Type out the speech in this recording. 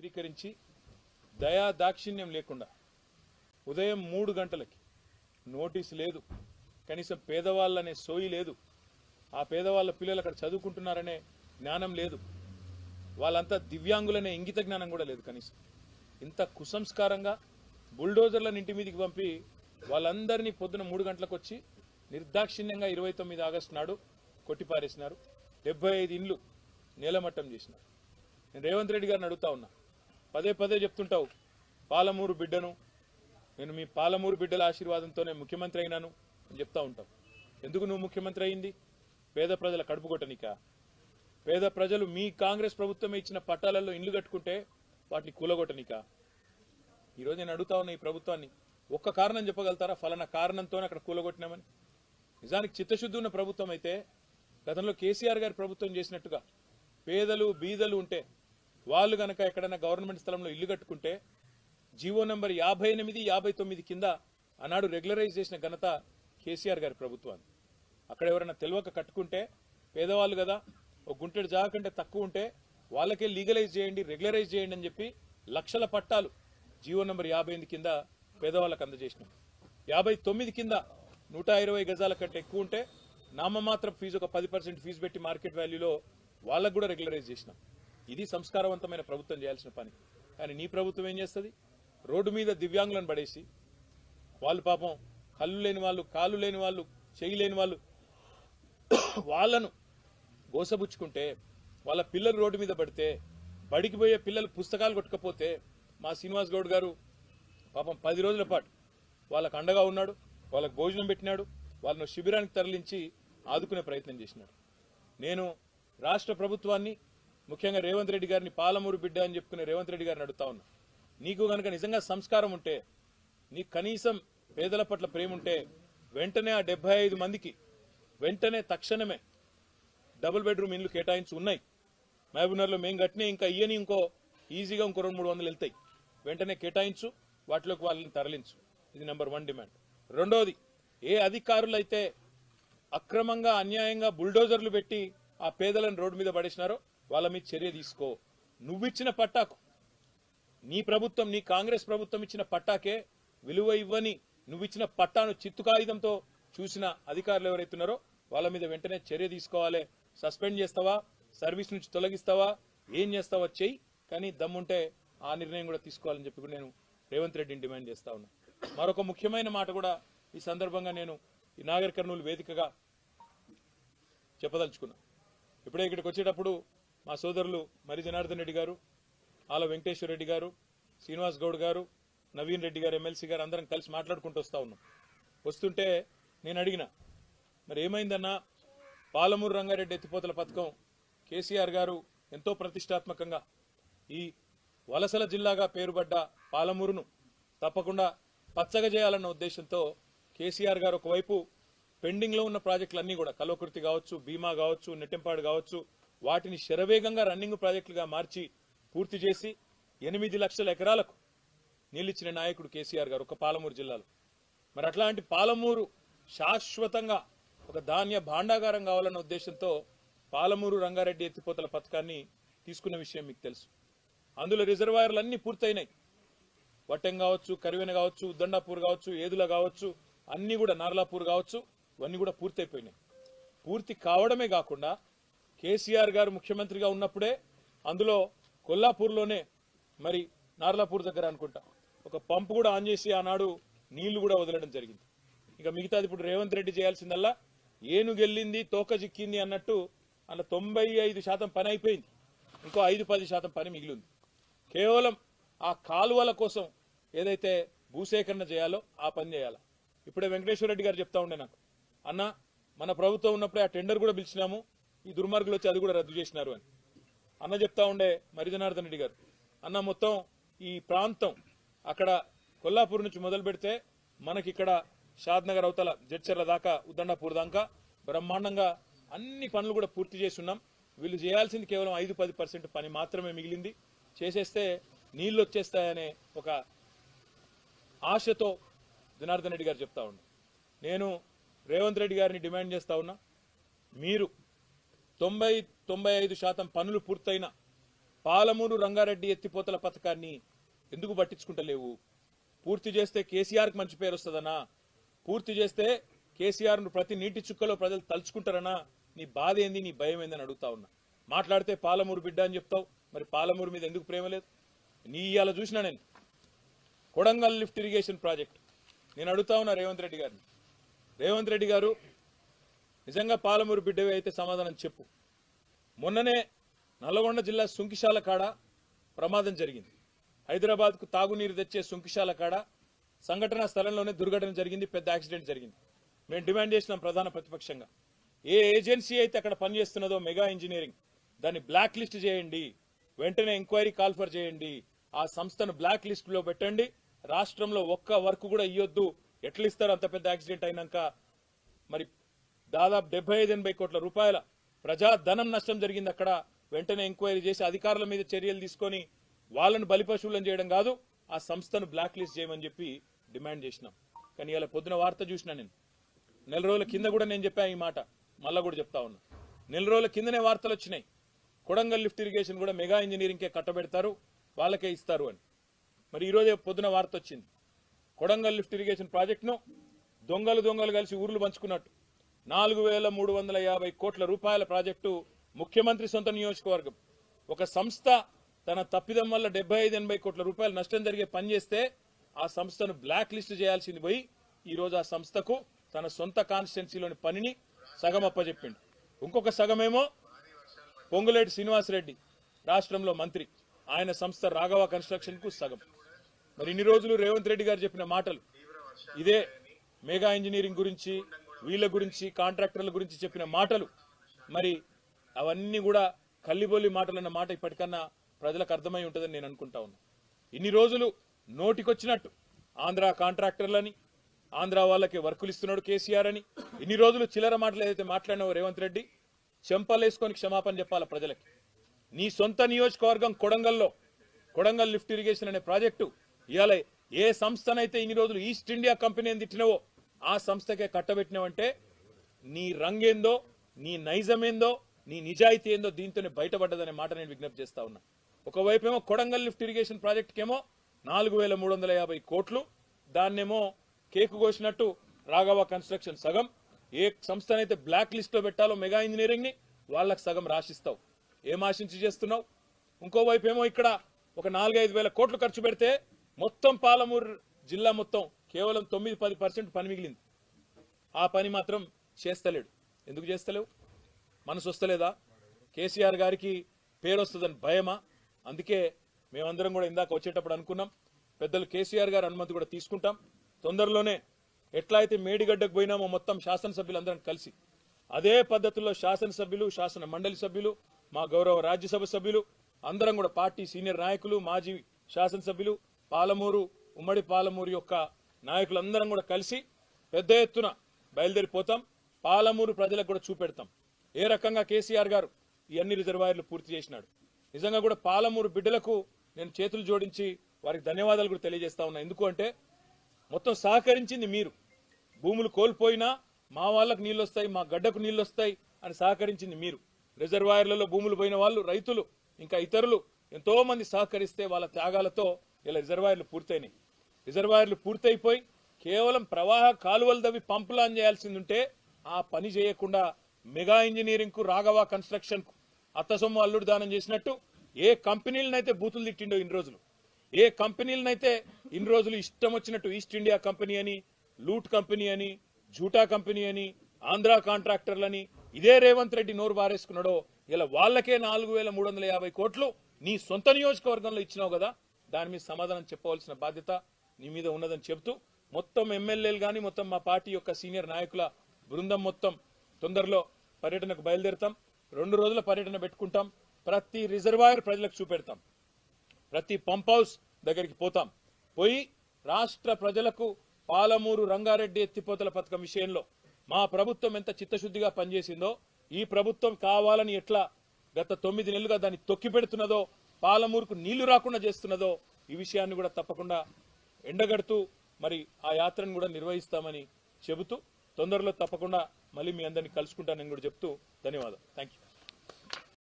చిత్రీకరించి దయా దాక్షిణ్యం లేకుండా ఉదయం 3 గంటలకి నోటీసు లేదు, కనీసం పేదవాళ్ళనే సోయి లేదు, ఆ పేదవాళ్ళ పిల్లలు అక్కడ చదువుకుంటున్నారనే జ్ఞానం లేదు, వాళ్ళంతా దివ్యాంగులనే ఇంగిత జ్ఞానం కూడా లేదు కనీసం. ఇంత కుసంస్కారంగా బుల్డోజర్లను ఇంటి మీదకి పంపి వాళ్ళందరినీ పొద్దున 3 గంటలకు వచ్చి నిర్దాక్షిణ్యంగా 29 ఆగస్టు నాడు కొట్టిపారేసినారు. 75 ఇండ్లు నేలమట్టం చేసినారు. నేను రేవంత్ రెడ్డి గారిని అడుగుతా ఉన్నా, పదే పదే చెప్తుంటావు పాలమూరు బిడ్డను, నేను మీ పాలమూరు బిడ్డల ఆశీర్వాదంతోనే ముఖ్యమంత్రి అయినాను అని చెప్తా ఉంటావు. ఎందుకు నువ్వు ముఖ్యమంత్రి అయింది? పేద ప్రజల కడుపు కొట్టనికా? పేద ప్రజలు మీ కాంగ్రెస్ ప్రభుత్వమే ఇచ్చిన పట్టాలలో ఇండ్లు కట్టుకుంటే వాటిని కూలగొట్టనికా? ఈరోజు నేను అడుగుతా ఉన్నా ఈ ప్రభుత్వాన్ని, ఒక్క కారణం చెప్పగలుగుతారా ఫలానా కారణంతోనే అక్కడ కూలగొట్టినామని? నిజానికి చిత్తశుద్ధి ఉన్న ప్రభుత్వం అయితే గతంలో కేసీఆర్ గారి ప్రభుత్వం చేసినట్టుగా పేదలు బీదలు ఉంటే వాళ్ళు గనక ఎక్కడైనా గవర్నమెంట్ స్థలంలో ఇల్లు కట్టుకుంటే జీవో నంబర్ 58, 59 కింద ఆనాడు రెగ్యులరైజ్ చేసిన ఘనత కేసీఆర్ గారి ప్రభుత్వాన్ని. అక్కడ ఎవరైనా తెలియక కట్టుకుంటే పేదవాళ్ళు కదా, ఒక గుంటెడు జాగా కంటే తక్కువ ఉంటే వాళ్ళకే లీగలైజ్ చేయండి, రెగ్యులరైజ్ చేయండి అని చెప్పి లక్షల పట్టాలు జీవో నంబర్ 58 కింద పేదవాళ్ళకు అందజేసినాం. 59 కింద 120 గజాల కంటే ఎక్కువ ఉంటే నామమాత్రం ఫీజు ఒక 10% ఫీజు పెట్టి మార్కెట్ వాల్యూలో వాళ్ళకు కూడా రెగ్యులరైజ్ చేసినాం. ఇది సంస్కారవంతమైన ప్రభుత్వం చేయాల్సిన పని. కానీ నీ ప్రభుత్వం ఏం చేస్తుంది? రోడ్డు మీద దివ్యాంగులను పడేసి వాళ్ళు పాపం కళ్ళు లేని వాళ్ళు, కాళ్ళు లేని వాళ్ళు, చెయ్యి లేని వాళ్ళు వాళ్ళను గోసబుచ్చుకుంటే, వాళ్ళ పిల్లలు రోడ్డు మీద పడితే, బడికి పోయే పిల్లలు పుస్తకాలు కొట్టుకపోతే మా శ్రీనివాస్ గౌడ్ గారు పాపం 10 రోజుల పాటు వాళ్ళకు అండగా ఉన్నాడు, వాళ్ళకు భోజనం పెట్టినాడు, వాళ్ళను శిబిరానికి తరలించి ఆదుకునే ప్రయత్నం చేసినాడు. నేను రాష్ట్ర ప్రభుత్వాన్ని, ముఖ్యంగా రేవంత్ రెడ్డి గారిని పాలమూరు బిడ్డ అని చెప్పుకునే రేవంత్ రెడ్డి గారిని అడుగుతా ఉన్నా, నీకు గనక నిజంగా సంస్కారం ఉంటే, నీకు కనీసం పేదల పట్ల ప్రేమ ఉంటే వెంటనే ఆ 75 మందికి వెంటనే తక్షణమే డబుల్ బెడ్రూమ్ ఇండ్లు కేటాయించి ఉన్నాయి. మహబూబ్నగర్లో మేము కట్టినే ఇంకా ఇయ్యని ఇంకో ఈజీగా ఇంకో 200-300 వెళ్తాయి. వెంటనే కేటాయించు, వాటిలోకి వాళ్ళని తరలించు. ఇది నెంబర్ 1 డిమాండ్. రెండోది, ఏ అధికారులైతే అక్రమంగా అన్యాయంగా బుల్డోజర్లు పెట్టి ఆ పేదలను రోడ్డు మీద పడేసినారో వాళ్ళ మీద చర్య తీసుకో. నువ్విచ్చిన పట్టాకు, నీ ప్రభుత్వం, నీ కాంగ్రెస్ ప్రభుత్వం ఇచ్చిన పట్టాకే విలువ ఇవ్వని నువ్విచ్చిన పట్టాను చిత్తు కాగితంతో చూసిన అధికారులు ఎవరైతున్నారో వాళ్ళ మీద వెంటనే చర్య తీసుకోవాలి. సస్పెండ్ చేస్తావా, సర్వీస్ నుంచి తొలగిస్తావా, ఏం చేస్తావా చెయ్యి, కానీ దమ్ముంటే ఆ నిర్ణయం కూడా తీసుకోవాలని చెప్పి నేను రేవంత్ రెడ్డిని డిమాండ్ చేస్తా ఉన్నా. మరొక ముఖ్యమైన మాట కూడా ఈ సందర్భంగా నేను ఈ నాగర్ కర్నూలు వేదికగా చెప్పదలుచుకున్నా. ఇప్పుడే ఇక్కడికి వచ్చేటప్పుడు మా సోదరులు మరి జనార్దన్ రెడ్డి గారు, ఆల వెంకటేశ్వర రెడ్డి గారు, శ్రీనివాస్ గౌడ్ గారు, నవీన్ రెడ్డి గారు, ఎమ్మెల్సీ గారు అందరం కలిసి మాట్లాడుకుంటూ వస్తా ఉన్నాం. వస్తుంటే నేను అడిగిన, మరి ఏమైందన్నా, పాలమూరు రంగారెడ్డి ఎత్తిపోతల పథకం కేసీఆర్ గారు ఎంతో ప్రతిష్టాత్మకంగా ఈ వలసల జిల్లాగా పేరుపడ్డ పాలమూరును తప్పకుండా పచ్చగా చేయాలన్న ఉద్దేశంతో కేసీఆర్ గారు ఒకవైపు పెండింగ్ లో ఉన్న ప్రాజెక్టులన్నీ కూడా కల్వకుర్తి కావచ్చు, భీమా కావచ్చు, నెట్టెంపాడు కావచ్చు, వాటిని శరవేగంగా రన్నింగ్ ప్రాజెక్టులుగా మార్చి పూర్తి చేసి 8 లక్షల ఎకరాలకు నీళ్ళిచ్చిన నాయకుడు కేసీఆర్ గారు ఒక పాలమూరు జిల్లాలో. మరి అట్లాంటి పాలమూరు శాశ్వతంగా ఒక ధాన్య భాండాగారం కావాలన్న ఉద్దేశంతో పాలమూరు రంగారెడ్డి ఎత్తిపోతల పథకాన్ని తీసుకున్న విషయం మీకు తెలుసు. అందులో రిజర్వాయర్లు అన్ని పూర్తయినాయి. వట్టెం కావచ్చు, కరివెన కావచ్చు, ఉద్దండాపూర్ కావచ్చు, ఏదుల కావచ్చు, అన్ని కూడా నార్లాపూర్ కావచ్చు, ఇవన్నీ కూడా పూర్తయిపోయినాయి. పూర్తి కావడమే కాకుండా కేసీఆర్ గారు ముఖ్యమంత్రిగా ఉన్నప్పుడే అందులో కొల్లాపూర్లోనే మరి నార్లాపూర్ దగ్గర అనుకుంటా ఒక పంపు కూడా ఆన్ చేసి ఆనాడు నీళ్లు కూడా వదలడం జరిగింది. ఇక మిగతాది ఇప్పుడు రేవంత్ రెడ్డి చేయాల్సిందల్లా ఏనుగెళ్ళింది తోక చిక్కింది అన్నట్టు అలా 95% పని అయిపోయింది. ఇంకో 5-10% పని మిగిలింది. కేవలం ఆ కాలువల కోసం ఏదైతే భూసేకరణ చేయాలో ఆ పని చేయాలా. ఇప్పుడే వెంకటేశ్వర రెడ్డి గారు చెప్తా ఉండే నాకు, అన్న మన ప్రభుత్వం ఉన్నప్పుడే ఆ టెండర్ కూడా పిలిచినాము, ఈ దుర్మార్గులు వచ్చి అది కూడా రద్దు చేసినారు అని అన్న చెప్తా ఉండే మరి జనార్దన్ రెడ్డి గారు. అన్న మొత్తం ఈ ప్రాంతం అక్కడ కొల్లాపూర్ నుంచి మొదలు పెడితే మనకిక్కడ షాద్ నగర్ అవతల జడ్చర్ల దాకా ఉద్దండాపూర్ దాకా బ్రహ్మాండంగా అన్ని పనులు కూడా పూర్తి చేసి ఉన్నాం. వీళ్ళు చేయాల్సింది కేవలం 5-10% పని మాత్రమే మిగిలింది. చేసేస్తే నీళ్లు వచ్చేస్తాయనే ఒక ఆశతో జనార్దన్ రెడ్డి గారు చెప్తా ఉన్నా. నేను రేవంత్ రెడ్డి గారిని డిమాండ్ చేస్తా ఉన్నా, మీరు 90-95% పనులు పూర్తయిన పాలమూరు రంగారెడ్డి ఎత్తిపోతల పథకాన్ని ఎందుకు పట్టించుకుంటలేవు? పూర్తి చేస్తే కేసీఆర్కి మంచి పేరు వస్తుందనా? పూర్తి చేస్తే కేసీఆర్ను ప్రతి నీటి చుక్కలో ప్రజలు తలుచుకుంటారనా? నీ బాధ ఏంది, నీ భయం ఏందని అడుగుతా ఉన్నా. మాట్లాడితే పాలమూరు బిడ్డ అని చెప్తావు, మరి పాలమూరు మీద ఎందుకు ప్రేమ లేదు? నీ ఇవాళ చూసినా నేను కొడంగల్ లిఫ్ట్ ఇరిగేషన్ ప్రాజెక్ట్ నేను అడుగుతా ఉన్నా రేవంత్ రెడ్డి గారిని. రేవంత్ రెడ్డి గారు నిజంగా పాలమూరు బిడ్డవే అయితే సమాధానం చెప్పు. మొన్ననే నల్లగొండ జిల్లా సుంకిశాల కాడ ప్రమాదం జరిగింది. హైదరాబాద్కు తాగునీరు తెచ్చే సుంకిశాల కాడ సంఘటనా స్థలంలోనే దుర్ఘటన జరిగింది, పెద్ద యాక్సిడెంట్ జరిగింది. మేము డిమాండ్ చేసినాం ప్రధాన ప్రతిపక్షంగా, ఏ ఏజెన్సీ అయితే అక్కడ పనిచేస్తున్నదో మెగా ఇంజనీరింగ్ దాన్ని బ్లాక్ లిస్ట్ చేయండి, వెంటనే ఎంక్వైరీ కాల్ఫర్ చేయండి, ఆ సంస్థను బ్లాక్ లిస్ట్ లో పెట్టండి, రాష్ట్రంలో ఒక్క వర్క్ కూడా ఇయ్యొద్దు. ఎట్లా ఇస్తారు అంత పెద్ద యాక్సిడెంట్ అయినాక? మరి దాదాపు 75-80 కోట్ల రూపాయల ప్రజాధనం నష్టం జరిగింది అక్కడ. వెంటనే ఎంక్వైరీ చేసి అధికారుల మీద చర్యలు తీసుకొని వాళ్ళను బలిపశువులను చేయడం కాదు, ఆ సంస్థను బ్లాక్ లిస్ట్ చేయమని చెప్పి డిమాండ్ చేసినాం. కానీ ఇలా పొద్దున వార్త చూసినా నేను, నెల రోజుల కింద కూడా నేను చెప్పా ఈ మాట, మళ్ళా కూడా చెప్తా ఉన్నా. నెల రోజుల కిందనే వార్తలు వచ్చినాయి, కొడంగల్ లిఫ్ట్ ఇరిగేషన్ కూడా మెగా ఇంజనీరింగ్కే కట్టబెడతారు, వాళ్ళకే ఇస్తారు అని. మరి ఈరోజే పొద్దున వార్త వచ్చింది, కొడంగల్ లిఫ్ట్ ఇరిగేషన్ ప్రాజెక్టును దొంగలు కలిసి ఊర్లు పంచుకున్నట్టు 4350 కోట్ల రూపాయల ప్రాజెక్టు ముఖ్యమంత్రి సొంత నియోజకవర్గం. ఒక సంస్థ తన తప్పిదం వల్ల 75-80 కోట్ల రూపాయలు నష్టం జరిగే పని చేస్తే ఆ సంస్థను బ్లాక్ లిస్ట్ చేయాల్సింది పోయి ఈరోజు ఆ సంస్థకు తన సొంత కాన్స్టిట్యున్సీలోని పనిని సగం అప్పచెప్పిండు. ఇంకొక సగమేమో పొంగులేటి శ్రీనివాసరెడ్డి రాష్ట్రంలో మంత్రి, ఆయన సంస్థ రాఘవ కన్స్ట్రక్షన్ కు సగం. మరి ఇన్ని రోజులు రేవంత్ రెడ్డి గారు చెప్పిన మాటలు ఇదే, మెగా ఇంజనీరింగ్ గురించి, వీళ్ళ గురించి, కాంట్రాక్టర్ల గురించి చెప్పిన మాటలు, మరి అవన్నీ కూడా కల్లిబొల్లి మాటలు అన్న మాట ఇప్పటికన్నా ప్రజలకు అర్థమై ఉంటుందని నేను అనుకుంటా ఉన్నా. ఇన్ని రోజులు నోటికొచ్చినట్టు ఆంధ్ర కాంట్రాక్టర్లని, ఆంధ్ర వాళ్ళకి వర్కులు ఇస్తున్నాడు కేసీఆర్ అని ఇన్ని రోజులు చిల్లర మాటలు ఏదైతే మాట్లాడినావో రేవంత్ రెడ్డి, చెంపలేసుకొని క్షమాపణ చెప్పాల ప్రజలకి. నీ సొంత నియోజకవర్గం కొడంగల్లో కొడంగల్ లిఫ్ట్ ఇరిగేషన్ అనే ప్రాజెక్టు ఇవాళ ఏ సంస్థనైతే ఇన్ని రోజులు ఈస్ట్ ఇండియా కంపెనీ అని తిట్టినవో ఆ సంస్థకే కట్టబెట్టినవంటే నీ రంగేందో, నీ నైజమేందో, నీ నిజాయితీ ఏందో దీంతోనే బయటపడ్డదనే మాట నేను విజ్ఞప్తి చేస్తా ఉన్నా. ఒకవైపేమో కొడంగల్ లిఫ్ట్ ఇరిగేషన్ ప్రాజెక్టుకేమో 4350 కోట్లు, దాన్నేమో కేకు కోసినట్టు రాఘవ కన్స్ట్రక్షన్ సగం, ఏ సంస్థనైతే బ్లాక్ లిస్ట్ లో పెట్టాలో మెగా ఇంజనీరింగ్ ని వాళ్ళకి సగం రాసిస్తావు. ఏం ఆశించి చేస్తున్నావు? ఇంకోవైపు ఏమో ఇక్కడ ఒక 4-5 వేల కోట్లు ఖర్చు పెడితే మొత్తం పాలమూరు జిల్లా మొత్తం కేవలం 9-10% పని మిగిలింది. ఆ పని మాత్రం చేస్తలేడు. ఎందుకు చేస్తలేవు? మనసు వస్తలేదా? కేసీఆర్ గారికి పేరు వస్తుందని భయమా? అందుకే మేమందరం కూడా ఇందాక వచ్చేటప్పుడు అనుకున్నాం, పెద్దలు కేసీఆర్ గారి అనుమతి కూడా తీసుకుంటాం. తొందరలోనే ఎట్లా అయితే మేడిగడ్డకు పోయినామో మొత్తం శాసనసభ్యులందరం కలిసి అదే పద్ధతుల్లో శాసనసభ్యులు, శాసన మండలి సభ్యులు, మా గౌరవ రాజ్యసభ సభ్యులు అందరం కూడా పార్టీ సీనియర్ నాయకులు, మాజీ శాసనసభ్యులు, పాలమూరు ఉమ్మడి పాలమూరు యొక్క నాయకులందరం కూడా కలిసి పెద్ద ఎత్తున బయలుదేరిపోతాం. పాలమూరు ప్రజలకు కూడా చూపెడతాం ఏ రకంగా కేసీఆర్ గారు ఈ అన్ని రిజర్వాయర్లు పూర్తి చేసినాడు. నిజంగా కూడా పాలమూరు బిడ్డలకు నేను చేతులు జోడించి వారికి ధన్యవాదాలు కూడా తెలియజేస్తా ఉన్నా. ఎందుకు అంటే మొత్తం సహకరించింది మీరు. భూములు కోల్పోయినా మా వాళ్ళకు నీళ్ళు వస్తాయి, మా గడ్డకు నీళ్ళు వస్తాయి అని సహకరించింది మీరు. రిజర్వాయర్లలో భూములు పోయిన వాళ్ళు, రైతులు, ఇంకా ఇతరులు ఎంతో మంది సహకరిస్తే వాళ్ళ త్యాగాలతో ఇలా రిజర్వాయర్లు పూర్తయినాయి. రిజర్వాయర్లు పూర్తయిపోయి కేవలం ప్రవాహ కాలువలు దవ్వి పంపులాన్ చేయాల్సింది ఉంటే ఆ పని చేయకుండా మెగా ఇంజనీరింగ్ కు, రాఘవ కన్స్ట్రక్షన్ కు అత్తసొమ్ము అల్లుడు దానం చేసినట్టు ఏ కంపెనీలనైతే బూతులు తిట్టిండో ఇన్ని రోజులు, ఏ కంపెనీలనైతే ఇన్ని రోజులు ఇష్టం వచ్చినట్టు ఈస్ట్ ఇండియా కంపెనీ అని, లూట్ కంపెనీ అని, జూటా కంపెనీ అని, ఆంధ్ర కాంట్రాక్టర్లని ఇదే రేవంత్ రెడ్డి నోరు బారేసుకున్నాడో ఇలా వాళ్ళకే 4350 కోట్లు నీ సొంత నియోజకవర్గంలో ఇచ్చినావు కదా, దాని మీద సమాధానం చెప్పవలసిన బాధ్యత నీ మీద ఉన్నదని చెబుతూ మొత్తం ఎమ్మెల్యేలు కానీ మొత్తం మా పార్టీ యొక్క సీనియర్ నాయకుల బృందం మొత్తం తొందరలో పర్యటనకు బయలుదేరుతాం. 2 రోజుల పర్యటన పెట్టుకుంటాం. ప్రతి రిజర్వాయర్ ప్రజలకు చూపెడతాం, ప్రతి పంప్ హౌస్ దగ్గరికి పోతాం. పోయి రాష్ట్ర ప్రజలకు పాలమూరు రంగారెడ్డి ఎత్తిపోతల పథకం విషయంలో మా ప్రభుత్వం ఎంత చిత్తశుద్ధిగా పనిచేసిందో, ఈ ప్రభుత్వం కావాలని ఎట్లా గత 9 నెలలుగా దాన్ని తొక్కి పెడుతున్నదో, పాలమూరుకు నీళ్లు రాకుండా చేస్తున్నదో ఈ విషయాన్ని కూడా తప్పకుండా ఎండగడుతూ మరి ఆ యాత్రను కూడా నిర్వహిస్తామని చెబుతూ తొందరలో తప్పకుండా మళ్ళీ మీ అందరినీ కలుసుకుంటానని కూడా చెప్తూ ధన్యవాదాలు. Thank you.